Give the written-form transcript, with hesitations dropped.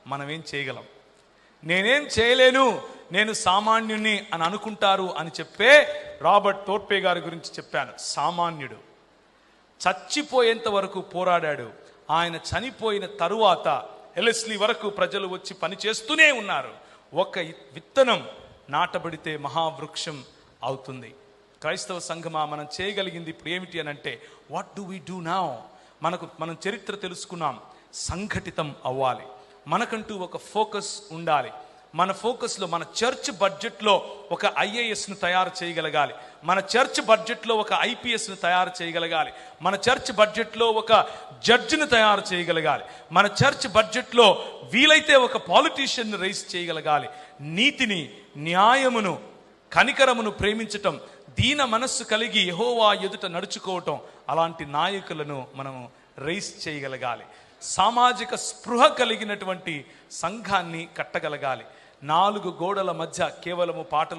మనం ఏం చేయగలం? నేనేం చేయలేను, నేను సామాన్యుని అని అనుకుంటారు అని చెప్పే రాబర్ట్ థోర్పే గారి గురించి చెప్పాను. సామాన్యుడు, చచ్చిపోయేంత వరకు పోరాడాడు. ఆయన చనిపోయిన తరువాత ఎలెస్లీ వరకు ప్రజలు వచ్చి పని చేస్తూనే ఉన్నారు. ఒక విత్తనం నాటబడితే మహావృక్షం అవుతుంది. క్రైస్తవ సంఘమా, మనం చేయగలిగింది ఇప్పుడు ఏమిటి అని అంటే, what do we do now? మనం చరిత్ర తెలుసుకున్నాం. సంఘటితం అవ్వాలి. మనకంటూ ఒక ఫోకస్ ఉండాలి. మన ఫోకస్లో మన చర్చ్ బడ్జెట్లో ఒక ఐఏఎస్ను తయారు చేయగలగాలి. మన చర్చ్ బడ్జెట్లో ఒక ఐపీఎస్ను తయారు చేయగలగాలి. మన చర్చ్ బడ్జెట్లో ఒక జడ్జిని తయారు చేయగలగాలి. మన చర్చ్ బడ్జెట్లో వీలైతే ఒక పాలిటీషియన్ను రైస్ చేయగలగాలి. నీతిని, న్యాయమును, కనికరమును ప్రేమించటం, దీన మనస్సు కలిగి యెహోవా ఎదుట నడుచుకోవటం, అలాంటి నాయకులను మనము రైస్ చేయగలగాలి. సామాజిక స్పృహ కలిగినటువంటి సంఘాన్ని కట్టగలగాలి. 4 గోడల మధ్య కేవలము పాటలు